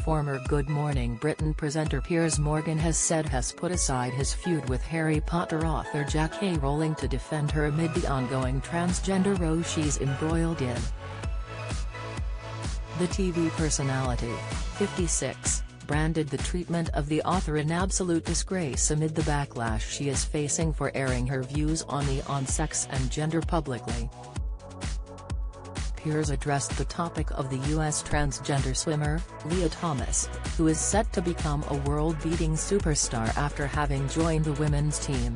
Former Good Morning Britain presenter Piers Morgan has said has put aside his feud with Harry Potter author JK Rowling to defend her amid the ongoing transgender row she's embroiled in. The TV personality, 56, branded the treatment of the author an absolute disgrace amid the backlash she is facing for airing her views on sex and gender publicly. Piers addressed the topic of the U.S. transgender swimmer, Lia Thomas, who is set to become a world-beating superstar after having joined the women's team.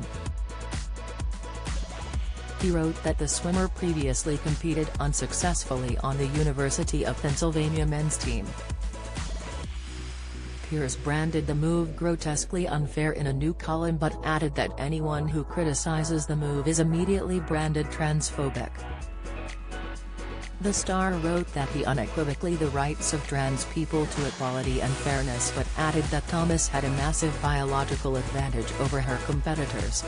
He wrote that the swimmer previously competed unsuccessfully on the University of Pennsylvania men's team. Piers branded the move grotesquely unfair in a new column but added that anyone who criticizes the move is immediately branded transphobic. The star wrote that he unequivocally the rights of trans people to equality and fairness but added that Thomas had a massive biological advantage over her competitors.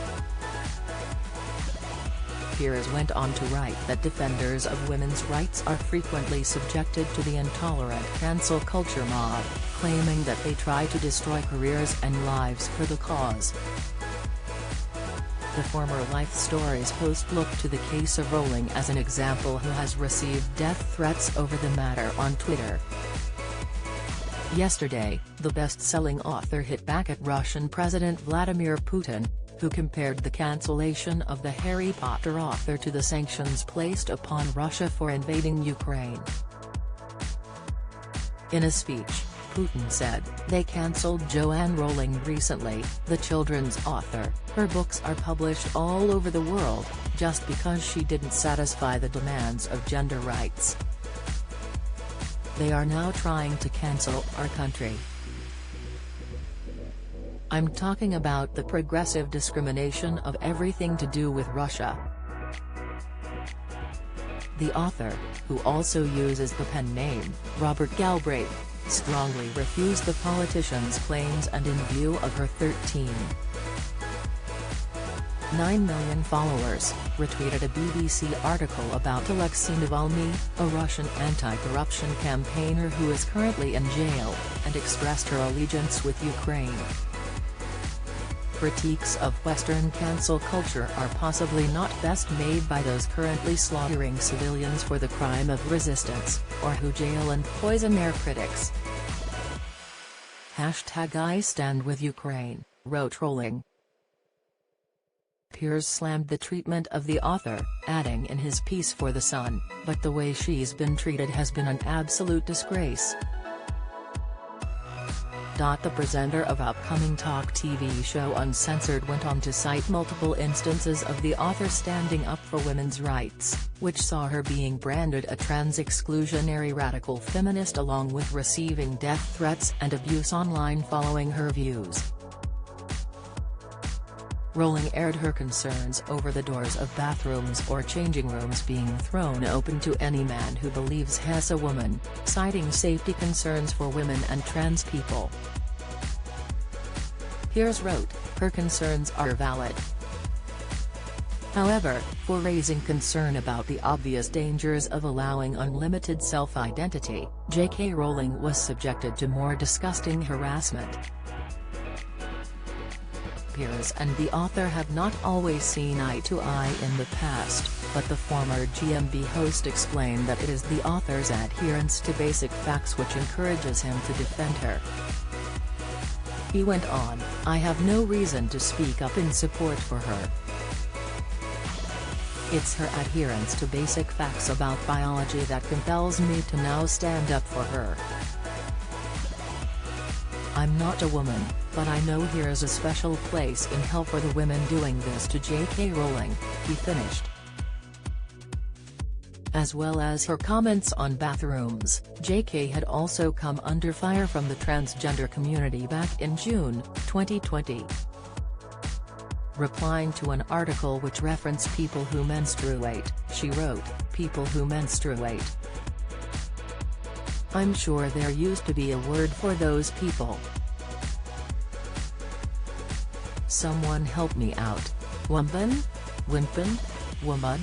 Piers went on to write that defenders of women's rights are frequently subjected to the intolerant cancel culture mob, claiming that they try to destroy careers and lives for the cause. The former Life Stories host looked to the case of Rowling as an example who has received death threats over the matter on Twitter. Yesterday, the best-selling author hit back at Russian President Vladimir Putin, who compared the cancellation of the Harry Potter author to the sanctions placed upon Russia for invading Ukraine. In a speech, Putin said, "They cancelled Joanne Rowling recently, the children's author. Her books are published all over the world, just because she didn't satisfy the demands of gender rights. They are now trying to cancel our country. I'm talking about the progressive discrimination of everything to do with Russia." The author, who also uses the pen name, Robert Galbraith, strongly refused the politician's claims and in view of her 13.9 million followers, retweeted a BBC article about Alexei Navalny, a Russian anti-corruption campaigner who is currently in jail, and expressed her allegiance with Ukraine. Critiques of Western cancel culture are possibly not best made by those currently slaughtering civilians for the crime of resistance, or who jail and poison their critics. #I stand with Ukraine, wrote Rowling. Piers slammed the treatment of the author, adding in his piece for The Sun, "But the way she's been treated has been an absolute disgrace." The presenter of upcoming talk TV show Uncensored went on to cite multiple instances of the author standing up for women's rights, which saw her being branded a trans-exclusionary radical feminist along with receiving death threats and abuse online following her views. Rowling aired her concerns over the doors of bathrooms or changing rooms being thrown open to any man who believes he's a woman, citing safety concerns for women and trans people. Piers wrote, "Her concerns are valid. However, for raising concern about the obvious dangers of allowing unlimited self-identity, JK Rowling was subjected to more disgusting harassment." Piers and the author have not always seen eye to eye in the past, but the former GMB host explained that it is the author's adherence to basic facts which encourages him to defend her. He went on, "I have no reason to speak up in support for her. It's her adherence to basic facts about biology that compels me to now stand up for her. I'm not a woman, but I know here's a special place in hell for the women doing this to JK Rowling," he finished. As well as her comments on bathrooms, JK had also come under fire from the transgender community back in June, 2020. Replying to an article which referenced people who menstruate, she wrote, "People who menstruate. I'm sure there used to be a word for those people. Someone help me out. Wumpen? Wimpen? Wumud?"